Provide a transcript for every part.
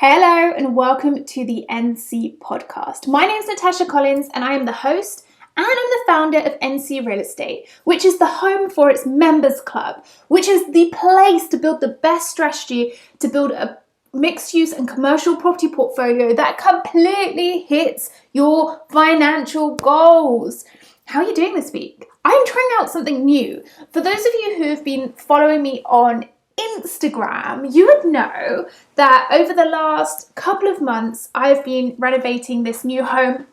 Hello and welcome to the NC podcast. My name is Natasha Collins and I am the host and I'm the founder of NC Real Estate, which is the home for its members club, which is the place to build the best strategy to build a mixed use and commercial property portfolio that completely hits your financial goals. How are you doing this week? I'm trying out something new. For those of you who have been following me on Instagram, you would know that over the last couple of months, I've been renovating this new home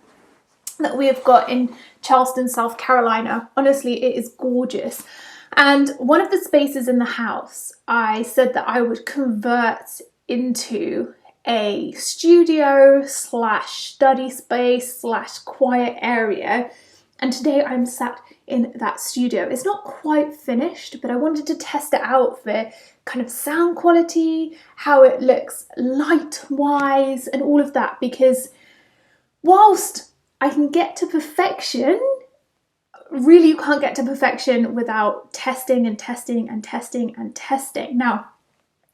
that we have got in Charleston, South Carolina. Honestly, it is gorgeous. And one of the spaces in the house, I said that I would convert into a studio slash study space slash quiet area. And today I'm sat in that studio. It's not quite finished, but I wanted to test it out for kind of sound quality, how it looks light-wise and all of that, because whilst I can get to perfection, really you can't get to perfection without testing and testing and testing and testing. Now,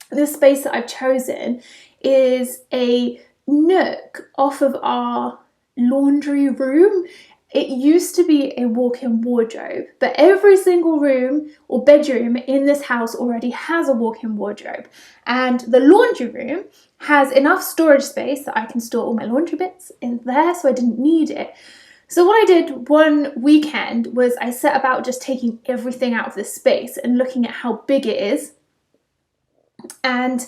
this space that I've chosen is a nook off of our laundry room. It used to be a walk-in wardrobe, but every single room or bedroom in this house already has a walk-in wardrobe. And the laundry room has enough storage space that I can store all my laundry bits in there, so I didn't need it. So what I did one weekend was I set about just taking everything out of this space and looking at how big it is and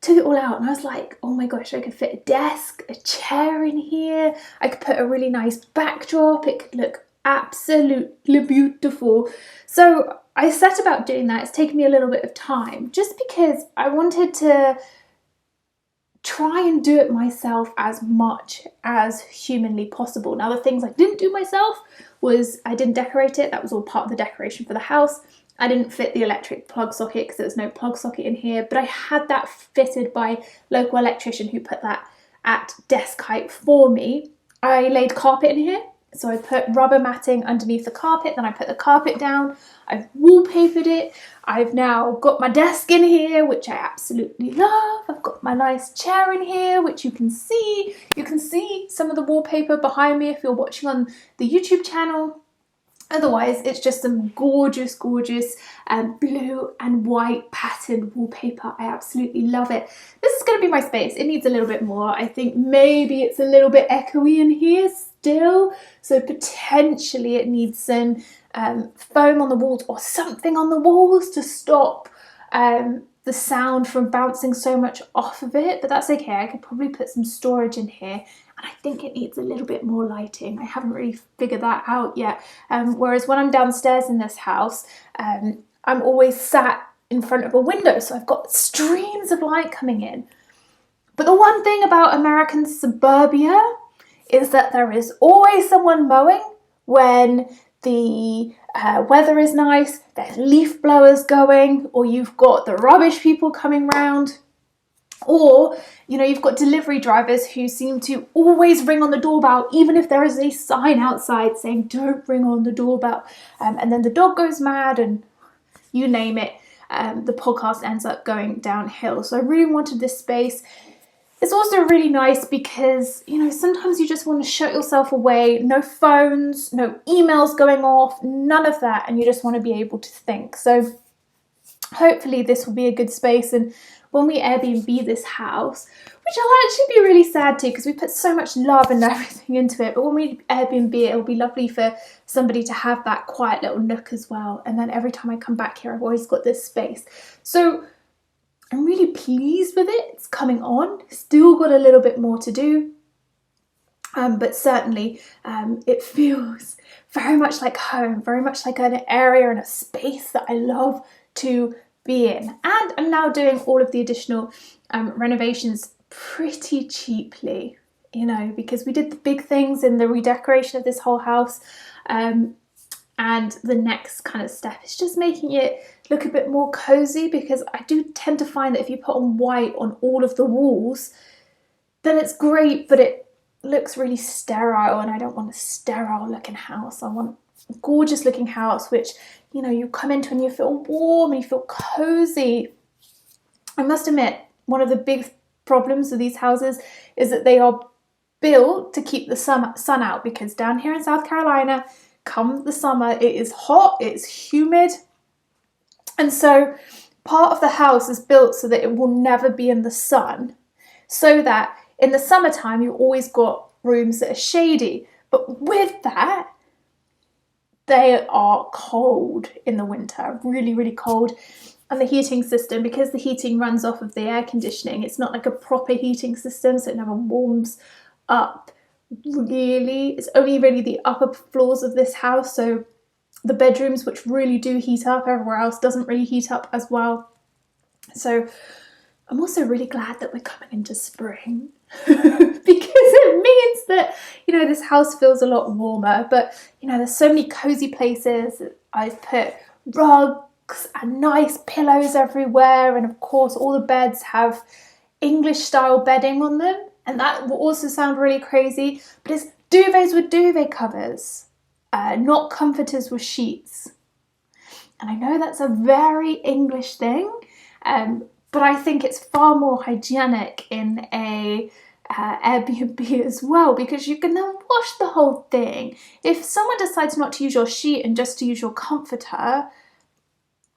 took it all out, and I was like, oh my gosh, I could fit a desk, a chair in here, I could put a really nice backdrop, it could look absolutely beautiful. So I set about doing that. It's taken me a little bit of time just because I wanted to try and do it myself as much as humanly possible. Now, the things I didn't do myself was I didn't decorate it. That was all part of the decoration for the house. I didn't fit the electric plug socket because there was no plug socket in here, but I had that fitted by a local electrician who put that at desk height for me. I laid carpet in here, so I put rubber matting underneath the carpet, then I put the carpet down, I've wallpapered it, I've now got my desk in here, which I absolutely love, I've got my nice chair in here, which you can see some of the wallpaper behind me if you're watching on the YouTube channel. Otherwise, it's just some gorgeous blue and white patterned wallpaper. I absolutely love it. This is going to be my space. It needs a little bit more. I think maybe it's a little bit echoey in here still. So potentially it needs some foam on the walls or something on the walls to stop the sound from bouncing so much off of it. But that's okay. I could probably put some storage in here. And I think it needs a little bit more lighting. I haven't really figured that out yet. Whereas when I'm downstairs in this house, I'm always sat in front of a window, so I've got streams of light coming in. But the one thing about American suburbia is that there is always someone mowing when the weather is nice, there's leaf blowers going, or you've got the rubbish people coming round. Or, you've got delivery drivers who seem to always ring on the doorbell, even if there is a sign outside saying, don't ring on the doorbell. And then the dog goes mad and you name it, the podcast ends up going downhill. So I really wanted this space. It's also really nice because, sometimes you just want to shut yourself away. No phones, no emails going off, none of that. And you just want to be able to think. So hopefully this will be a good space. And when we Airbnb this house, which I'll actually be really sad to because we put so much love and everything into it, but when we Airbnb it, it'll be lovely for somebody to have that quiet little nook as well. And then every time I come back here, I've always got this space. So I'm really pleased with it. It's coming on. Still got a little bit more to do. But certainly it feels very much like home, very much like an area and a space that I love to be in. And I'm now doing all of the additional renovations pretty cheaply, because we did the big things in the redecoration of this whole house. And the next kind of step is just making it look a bit more cozy, because I do tend to find that if you put on white on all of the walls, then it's great, but it looks really sterile, and I don't want a sterile looking house. I want a gorgeous looking house, which, you come into and you feel warm and you feel cozy. I must admit, one of the big problems with these houses is that they are built to keep the sun out, because down here in South Carolina, come the summer, it is hot, it's humid, and so part of the house is built so that it will never be in the sun, so that in the summertime you always got rooms that are shady. But with that, they are cold in the winter, really, really cold. And the heating system, because the heating runs off of the air conditioning, it's not like a proper heating system, so it never warms up really. It's only really the upper floors of this house, so the bedrooms, which really do heat up, everywhere else doesn't really heat up as well. So I'm also really glad that we're coming into spring because it means that, this house feels a lot warmer. But, there's so many cozy places. I've put rugs and nice pillows everywhere. And of course, all the beds have English style bedding on them. And that will also sound really crazy, but it's duvets with duvet covers, not comforters with sheets. And I know that's a very English thing, but I think it's far more hygienic in a Airbnb as well, because you can then wash the whole thing. If someone decides not to use your sheet and just to use your comforter,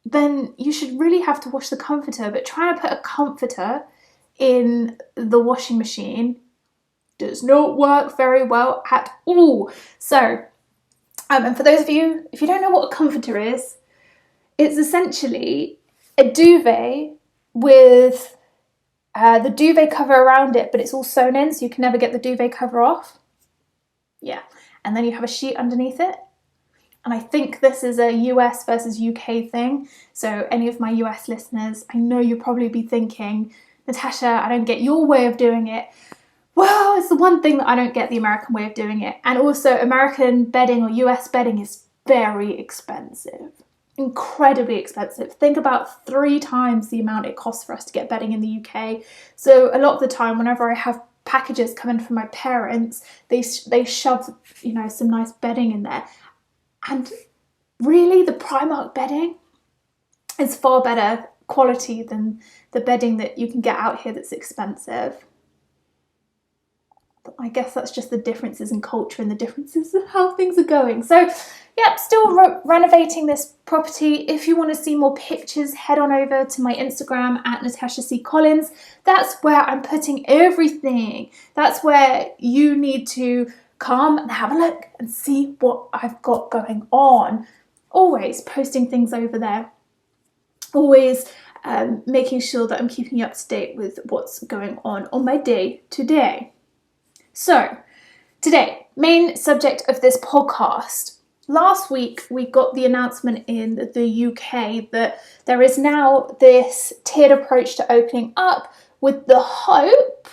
then you should really have to wash the comforter. But trying to put a comforter in the washing machine does not work very well at all. So, and for those of you, if you don't know what a comforter is, it's essentially a duvet with the duvet cover around it, but it's all sewn in, so you can never get the duvet cover off. Yeah, and then you have a sheet underneath it. And I think this is a US versus UK thing. So any of my US listeners, I know you'll probably be thinking, Natasha, I don't get your way of doing it. Well, it's the one thing that I don't get, the American way of doing it. And also American bedding or US bedding is very expensive. Incredibly expensive. Think about 3 times the amount it costs for us to get bedding in the UK. So a lot of the time, whenever I have packages come in from my parents, they shove, some nice bedding in there. And really, the Primark bedding is far better quality than the bedding that you can get out here that's expensive. But I guess that's just the differences in culture and the differences of how things are going. So, yeah, still renovating this property. If you want to see more pictures, head on over to my Instagram at Natasha C. Collins. That's where I'm putting everything. That's where you need to come and have a look and see what I've got going on. Always posting things over there. Always making sure that I'm keeping you up to date with what's going on my day to day. So, today, main subject of this podcast. Last week, we got the announcement in the UK that there is now this tiered approach to opening up, with the hope,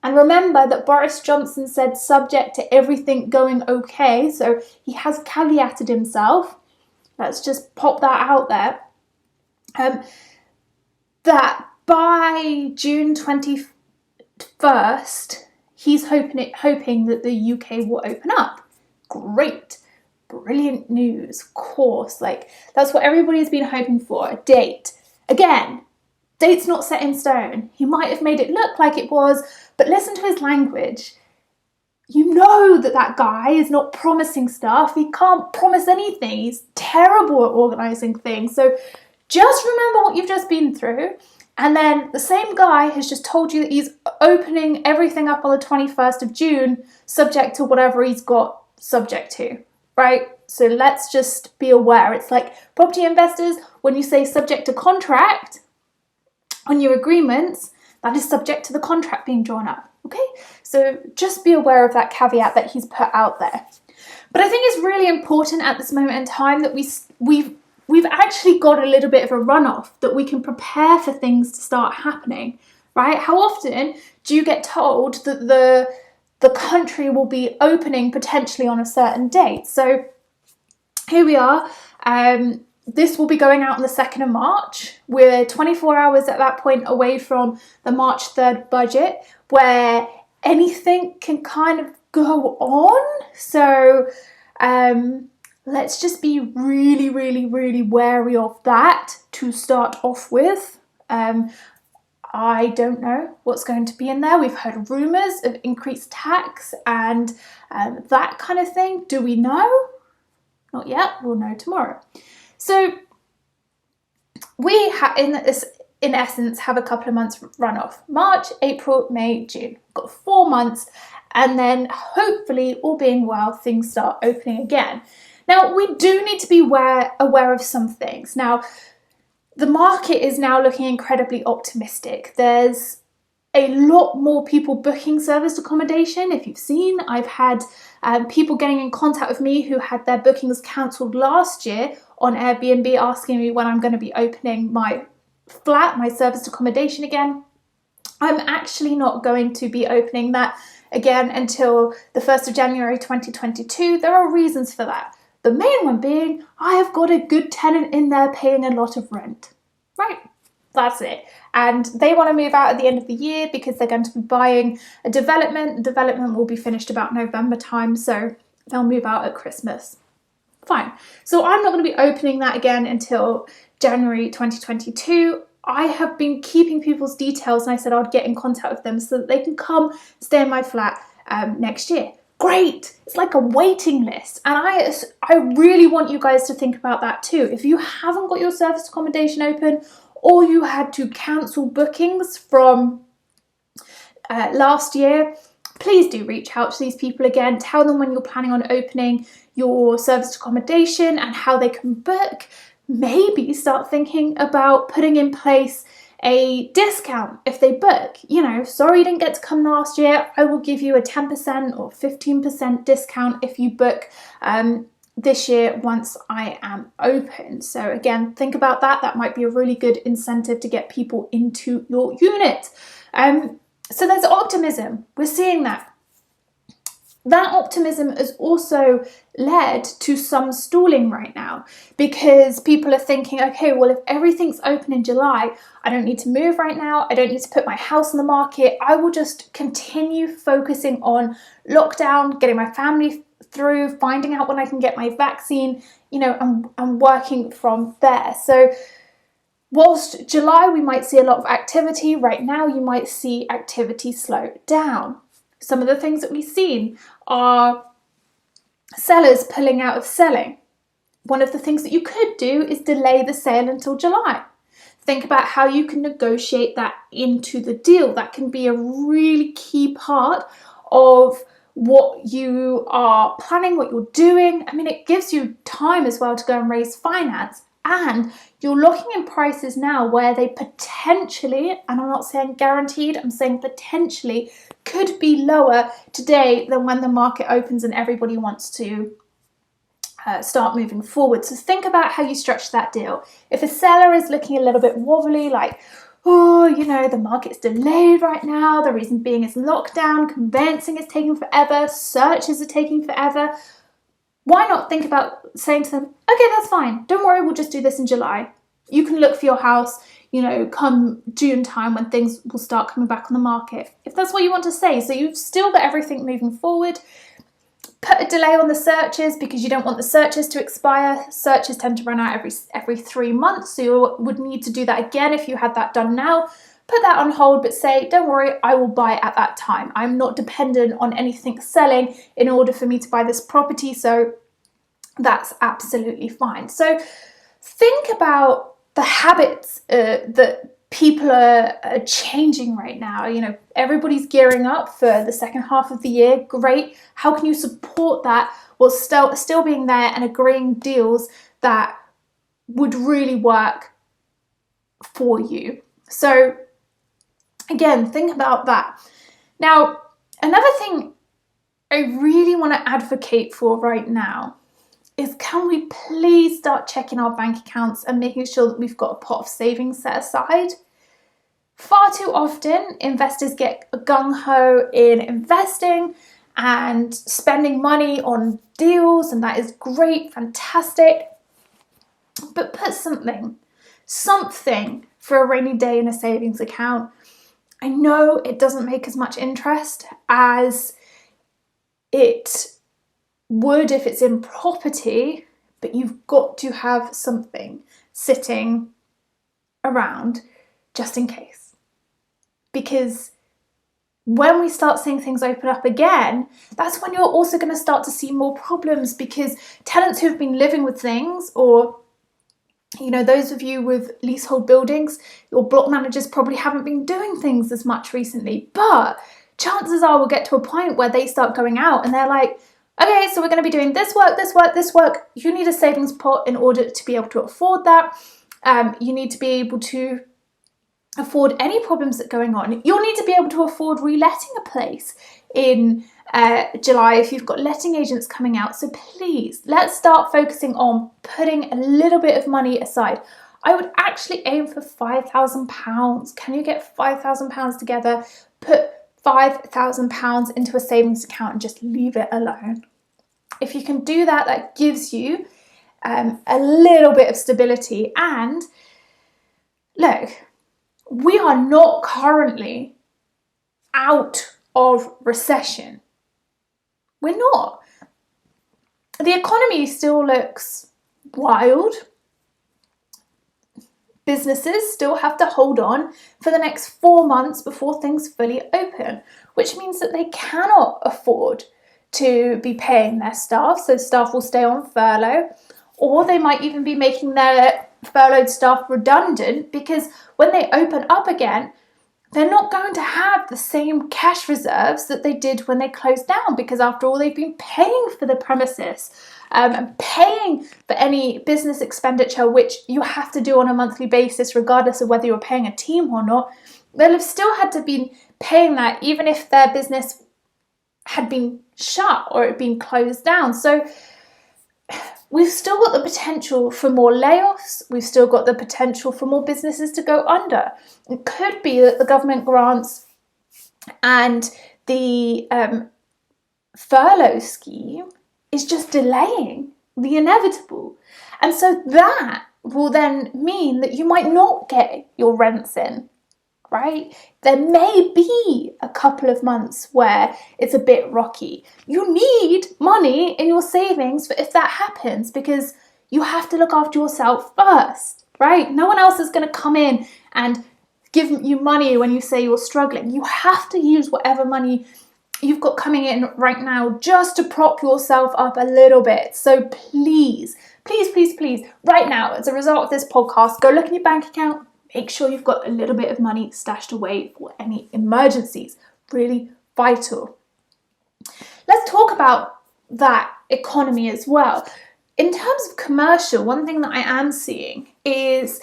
and remember that Boris Johnson said subject to everything going okay, so he has caveated himself. Let's just pop that out there. That by June 21st, he's hoping that the UK will open up. Great. Brilliant news, of course. That's what everybody's been hoping for, a date. Again, date's not set in stone. He might have made it look like it was, but listen to his language. You know that guy is not promising stuff. He can't promise anything. He's terrible at organising things. So just remember what you've just been through. And then the same guy has just told you that he's opening everything up on the 21st of June, subject to whatever he's got subject to, right? So let's just be aware. It's like property investors, when you say subject to contract on your agreements, that is subject to the contract being drawn up, okay? So just be aware of that caveat that he's put out there. But I think it's really important at this moment in time that we've actually got a little bit of a runoff, that we can prepare for things to start happening, right? How often do you get told that the country will be opening potentially on a certain date? So here we are. This will be going out on the 2nd of March. We're 24 hours at that point away from the March 3rd budget, where anything can kind of go on. So let's just be really, really, really wary of that to start off with. I don't know what's going to be in there. We've heard rumours of increased tax and that kind of thing. Do we know? Not yet. We'll know tomorrow. So we in essence have a couple of months run off. March, April, May, June. We've got 4 months, and then hopefully, all being well, things start opening again. Now, we do need to be aware of some things. Now, the market is now looking incredibly optimistic. There's a lot more people booking serviced accommodation. If you've seen, I've had people getting in contact with me who had their bookings cancelled last year on Airbnb, asking me when I'm going to be opening my flat, my serviced accommodation again. I'm actually not going to be opening that again until the 1st of January 2022. There are reasons for that. The main one being, I have got a good tenant in there paying a lot of rent. Right, that's it. And they want to move out at the end of the year because they're going to be buying a development. The development will be finished about November time, so they'll move out at Christmas. Fine. So I'm not going to be opening that again until January 2022. I have been keeping people's details, and I said I'd get in contact with them so that they can come stay in my flat next year. Great. It's like a waiting list. And I really want you guys to think about that too. If you haven't got your serviced accommodation open, or you had to cancel bookings from last year, please do reach out to these people again. Tell them when you're planning on opening your serviced accommodation and how they can book. Maybe start thinking about putting in place a discount if they book. You know, sorry you didn't get to come last year. I will give you a 10% or 15% discount if you book this year once I am open. So again, think about that. That might be a really good incentive to get people into your unit. So there's optimism. We're seeing that. That optimism has also led to some stalling right now because people are thinking, okay, well, if everything's open in July, I don't need to move right now. I don't need to put my house on the market. I will just continue focusing on lockdown, getting my family through, finding out when I can get my vaccine, you know, and working from there. So whilst July, we might see a lot of activity, right now you might see activity slow down. Some of the things that we've seen are sellers pulling out of selling. One of the things that you could do is delay the sale until July. Think about how you can negotiate that into the deal. That can be a really key part of what you are planning, what you're doing. I mean, it gives you time as well to go and raise finance. And you're locking in prices now where they potentially, and I'm not saying guaranteed, I'm saying potentially, could be lower today than when the market opens and everybody wants to start moving forward. So think about how you structure that deal. If a seller is looking a little bit wobbly, like, oh, you know, the market's delayed right now, the reason being is lockdown, conveyancing is taking forever, searches are taking forever, why not think about saying to them, okay, that's fine, don't worry, we'll just do this in July. You can look for your house, you know, come June time when things will start coming back on the market. If that's what you want to say. So you've still got everything moving forward. Put a delay on the searches because you don't want the searches to expire. Searches tend to run out every 3 months. So you would need to do that again if you had that done now. Put that on hold, but say, don't worry, I will buy it at that time. I'm not dependent on anything selling in order for me to buy this property. So that's absolutely fine. So think about the habits that people are changing right now. You know, everybody's gearing up for the second half of the year. Great. How can you support that while still being there and agreeing deals that would really work for you? So again, think about that. Now, another thing I really want to advocate for right now is, can we please start checking our bank accounts and making sure that we've got a pot of savings set aside? Far too often, investors get gung-ho in investing and spending money on deals, and that is great, fantastic. But put something for a rainy day in a savings account. I know it doesn't make as much interest as it would if it's in property, but you've got to have something sitting around just in case. because when we start seeing things open up again, that's when you're also going to start to see more problems, because tenants who've been living with things, or those of you with leasehold buildings, your block managers probably haven't been doing things as much recently, but chances are we'll get to a point where they start going out and they're like, okay, so we're going to be doing this work, this work, this work. You need a savings pot in order to be able to afford that. You need to be able to afford any problems that are going on. You'll need to be able to afford reletting a place in July if you've got letting agents coming out. So please, let's start focusing on putting a little bit of money aside. I would actually aim for £5,000. Can you get £5,000 together? Put £5,000 into a savings account and just leave it alone. If you can do that, that gives you a little bit of stability. And look, we are not currently out of recession. We're not. The economy still looks wild. Businesses still have to hold on for the next 4 months before things fully open, which means that they cannot afford to be paying their staff. So staff will stay on furlough, or they might even be making their furloughed staff redundant, because when they open up again, they're not going to have the same cash reserves that they did when they closed down, because after all, they've been paying for the premises and paying for any business expenditure, which you have to do on a monthly basis, regardless of whether you're paying a team or not. They'll have still had to be paying that, even if their business had been shut or it had been closed down. So we've still got the potential for more layoffs. We've still got the potential for more businesses to go under. It could be that the government grants and the furlough scheme is just delaying the inevitable. And so that will then mean that you might not get your rents in, right? There may be a couple of months where it's a bit rocky. You need money in your savings for if that happens, because you have to look after yourself first, right? No one else is going to come in and give you money when you say you're struggling. You have to use whatever money you've got coming in right now just to prop yourself up a little bit. So please, please, please, please, right now, as a result of this podcast, go look in your bank account. Make sure you've got a little bit of money stashed away for any emergencies. Really vital. Let's talk about that economy as well. In terms of commercial, one thing that I am seeing is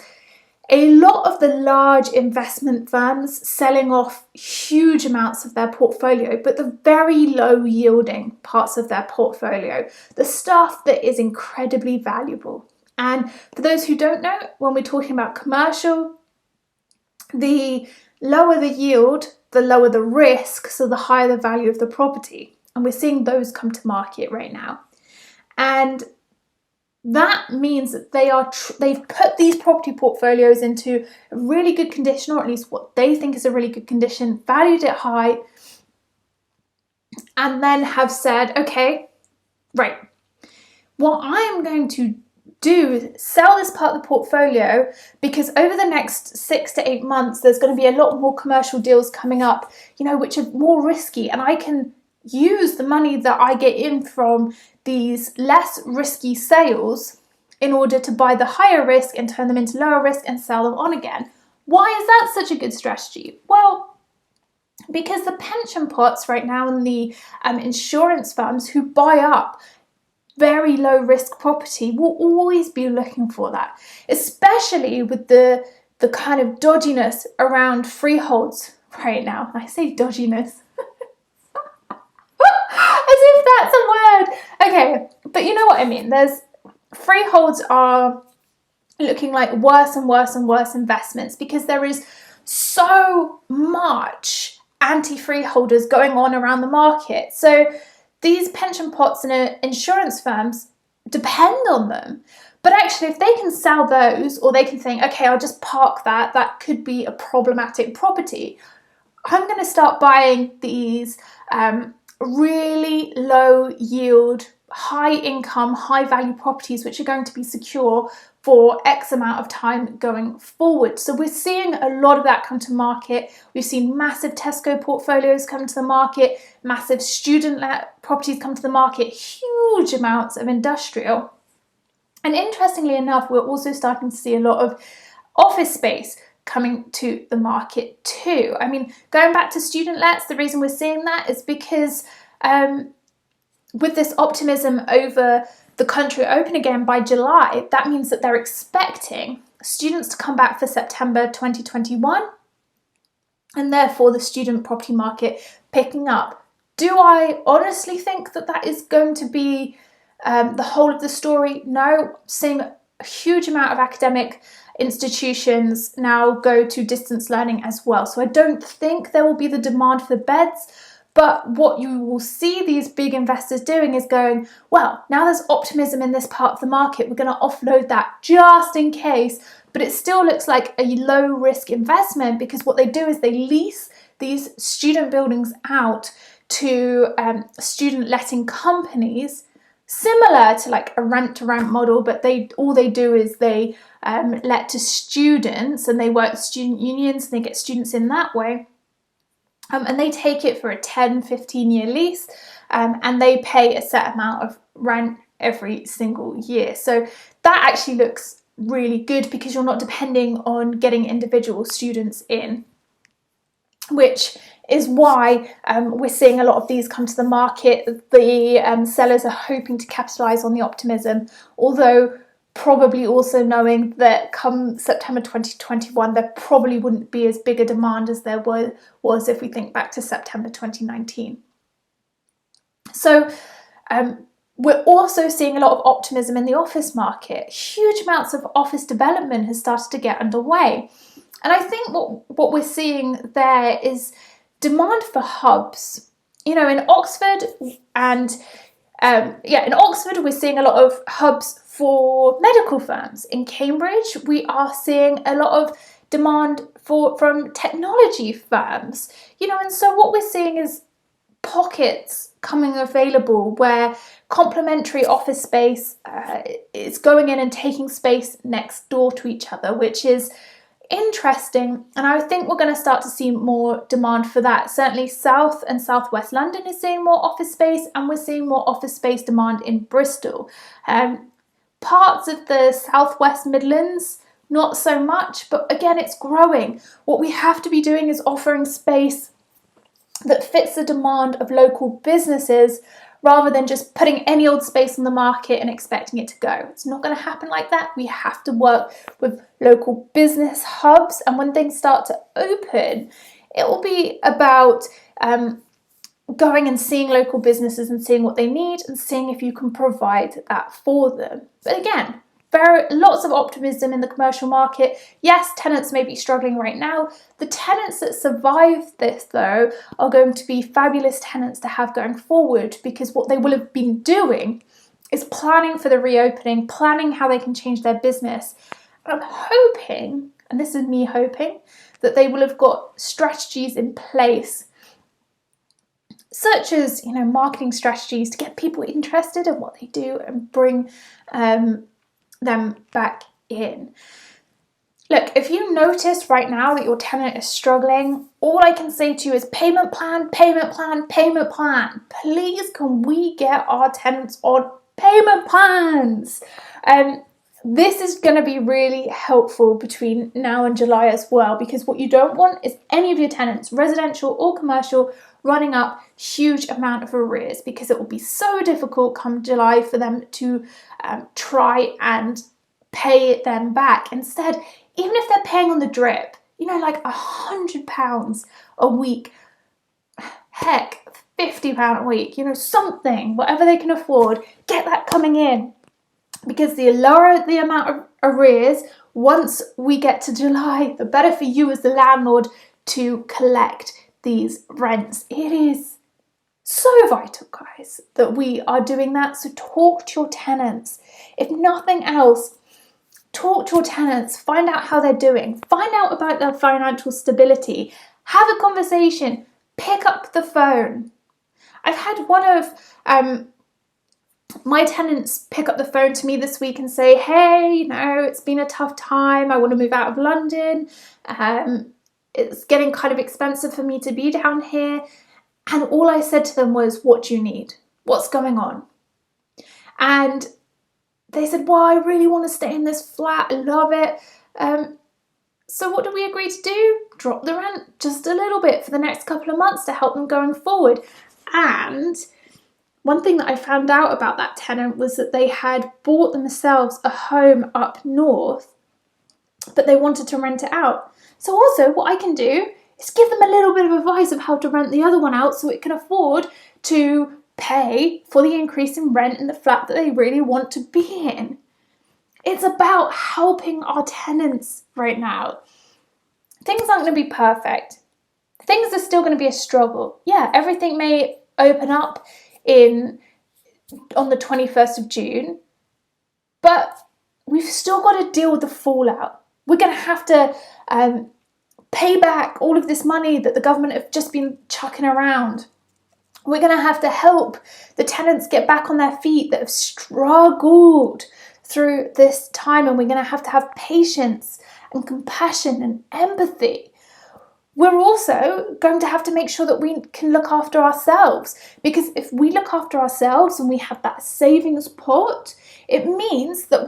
a lot of the large investment firms selling off huge amounts of their portfolio, but the very low yielding parts of their portfolio, the stuff that is incredibly valuable. And for those who don't know, when we're talking about commercial, the lower the yield, the lower the risk, so the higher the value of the property. And we're seeing those come to market right now. And that means that they've put these property portfolios into a really good condition, or at least what they think is a really good condition, valued it high, and then have said, okay, right, what I'm going to do is sell this part of the portfolio, because over the next 6 to 8 months, there's going to be a lot more commercial deals coming up, which are more risky, and I can use the money that I get in from these less risky sales in order to buy the higher risk and turn them into lower risk and sell them on again. Why is that such a good strategy? Well, because the pension pots right now and the insurance firms who buy up very low risk property will always be looking for that, especially with the kind of dodginess around freeholds right now. I say dodginess as if that's a word. Okay, but you know what I mean. Freeholds are looking like worse and worse and worse investments, because there is so much anti-freeholders going on around the market. So these pension pots and insurance firms depend on them. But actually, if they can sell those, or they can think, okay, I'll just park that could be a problematic property. I'm going to start buying these really low yield, high income, high value properties, which are going to be secure for X amount of time going forward. So we're seeing a lot of that come to market. We've seen massive Tesco portfolios come to the market, massive student-let properties come to the market, huge amounts of industrial. And interestingly enough, we're also starting to see a lot of office space coming to the market too. I mean, going back to student lets, the reason we're seeing that is because with this optimism over the country open again by July, that means that they're expecting students to come back for September 2021, and therefore the student property market picking up. Do I honestly think that that is going to be the whole of the story? No. Seeing a huge amount of academic institutions now go to distance learning as well. So I don't think there will be the demand for the beds. But what you will see these big investors doing is going, well, now there's optimism in this part of the market, we're going to offload that just in case. But it still looks like a low risk investment, because what they do is they lease these student buildings out to student letting companies, similar to like a rent-to-rent model, but all they do is they let to students, and they work with student unions, and they get students in that way. And they take it for a 10-15 year lease, and they pay a set amount of rent every single year. So that actually looks really good, because you're not depending on getting individual students in, which is why we're seeing a lot of these come to the market. The sellers are hoping to capitalise on the optimism, although probably also knowing that come September 2021, there probably wouldn't be as big a demand as there was if we think back to September 2019. So we're also seeing a lot of optimism in the office market. Huge amounts of office development has started to get underway. And I think what we're seeing there is demand for hubs. You know, in Oxford and in Oxford, we're seeing a lot of hubs for medical firms. In Cambridge, we are seeing a lot of demand from technology firms. You know, and so what we're seeing is pockets coming available where complementary office space is going in and taking space next door to each other, which is interesting, and I think we're going to start to see more demand for that. Certainly South and Southwest London is seeing more office space, and we're seeing more office space demand in Bristol. Parts of the Southwest Midlands, not so much, but again, it's growing. What we have to be doing is offering space that fits the demand of local businesses, rather than just putting any old space on the market and expecting it to go. It's not going to happen like that. We have to work with local business hubs, and when things start to open, it will be about going and seeing local businesses and seeing what they need and seeing if you can provide that for them. But again, lots of optimism in the commercial market. Yes, tenants may be struggling right now. The tenants that survive this, though, are going to be fabulous tenants to have going forward, because what they will have been doing is planning for the reopening, planning how they can change their business. And I'm hoping, and this is me hoping, that they will have got strategies in place, such as, you know, marketing strategies to get people interested in what they do and bring them back in. Look, if you notice right now that your tenant is struggling, all I can say to you is payment plan, payment plan, payment plan. Please, can we get our tenants on payment plans? This is going to be really helpful between now and July as well, because what you don't want is any of your tenants, residential or commercial, running up huge amount of arrears, because it will be so difficult come July for them to try and pay them back. Instead, even if they're paying on the drip, you know, like £100 a week, heck, £50 a week, you know, something, whatever they can afford, get that coming in. Because the lower the amount of arrears, once we get to July, the better for you as the landlord to collect these rents. It is so vital, guys, that we are doing that. So talk to your tenants. If nothing else, talk to your tenants, find out how they're doing, find out about their financial stability, have a conversation, pick up the phone. I've had one of my tenants pick up the phone to me this week and say, hey, it's been a tough time. I want to move out of London. It's getting kind of expensive for me to be down here. And all I said to them was, what do you need? What's going on? And they said, well, I really want to stay in this flat. I love it. So what did we agree to do? Drop the rent just a little bit for the next couple of months to help them going forward. And one thing that I found out about that tenant was that they had bought themselves a home up north, but they wanted to rent it out. So also what I can do is give them a little bit of advice of how to rent the other one out so it can afford to pay for the increase in rent in the flat that they really want to be in. It's about helping our tenants right now. Things aren't going to be perfect. Things are still going to be a struggle. Yeah, everything may open up on the 21st of June, but we've still got to deal with the fallout. We're going to have to pay back all of this money that the government have just been chucking around. We're going to have to help the tenants get back on their feet that have struggled through this time, and we're going to have patience and compassion and empathy. We're also going to have to make sure that we can look after ourselves, because if we look after ourselves and we have that savings pot, it means that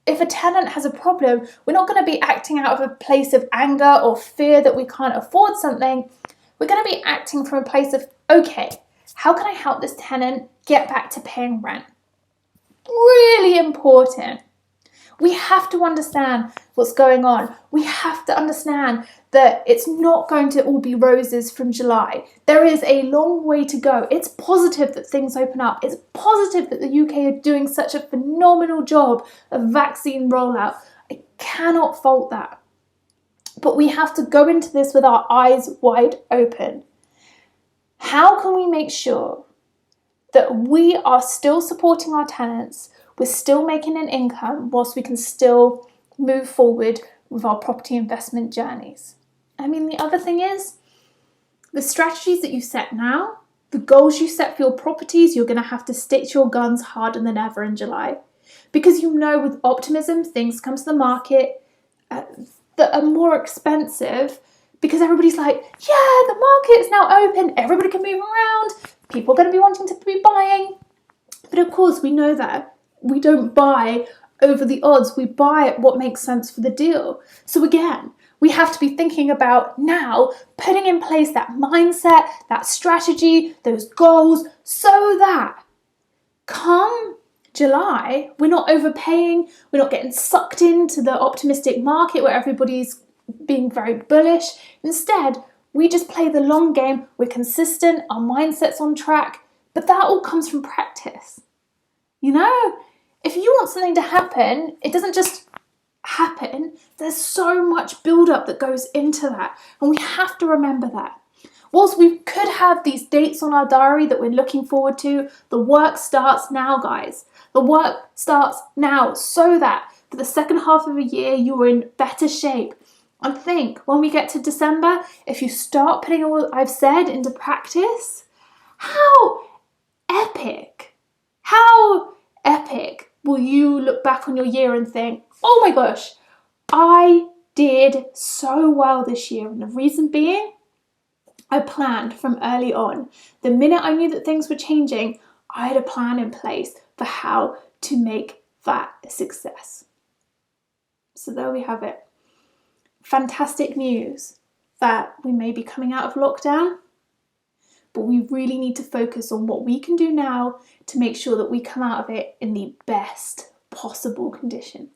if a tenant has a problem, we're not going to be acting out of a place of anger or fear that we can't afford something. We're going to be acting from a place of, okay, how can I help this tenant get back to paying rent? Really important. We have to understand what's going on. We have to understand that it's not going to all be roses from July. There is a long way to go. It's positive that things open up. It's positive that the UK are doing such a phenomenal job of vaccine rollout. I cannot fault that. But we have to go into this with our eyes wide open. How can we make sure that we are still supporting our tenants, we're still making an income, whilst we can still move forward with our property investment journeys? I mean, the other thing is, the strategies that you set now, the goals you set for your properties, you're going to have to stick to your guns harder than ever in July. Because with optimism, things come to the market that are more expensive, because everybody's like, yeah, the market is now open, everybody can move around, people are going to be wanting to be buying. But of course, we know that we don't buy over the odds. We buy at what makes sense for the deal. So again, we have to be thinking about now putting in place that mindset, that strategy, those goals, so that come July, we're not overpaying, we're not getting sucked into the optimistic market where everybody's being very bullish. Instead, we just play the long game, we're consistent, our mindset's on track, but that all comes from practice. If you want something to happen, it doesn't just happen. There's so much build-up that goes into that, and we have to remember that. Whilst we could have these dates on our diary that we're looking forward to, the work starts now, guys. The work starts now, so that for the second half of the year, you're in better shape. And think, when we get to December, if you start putting all I've said into practice, how epic will you look back on your year and think, oh my gosh, I did so well this year. And the reason being, I planned from early on. The minute I knew that things were changing, I had a plan in place for how to make that a success. So there we have it. Fantastic news that we may be coming out of lockdown, but we really need to focus on what we can do now to make sure that we come out of it in the best possible condition.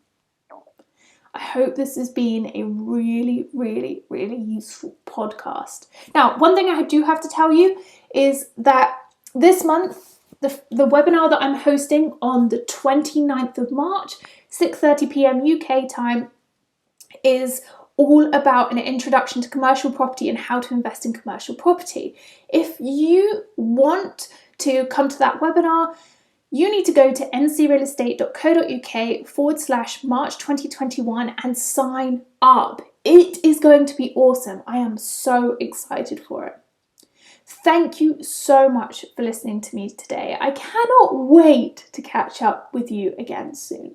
I hope this has been a really, really, really useful podcast. Now, one thing I do have to tell you is that this month, the webinar that I'm hosting on the 29th of March, 6:30 p.m. UK time, is all about an introduction to commercial property and how to invest in commercial property. If you want to come to that webinar, you need to go to ncrealestate.co.uk/March 2021 and sign up. It is going to be awesome. I am so excited for it. Thank you so much for listening to me today. I cannot wait to catch up with you again soon.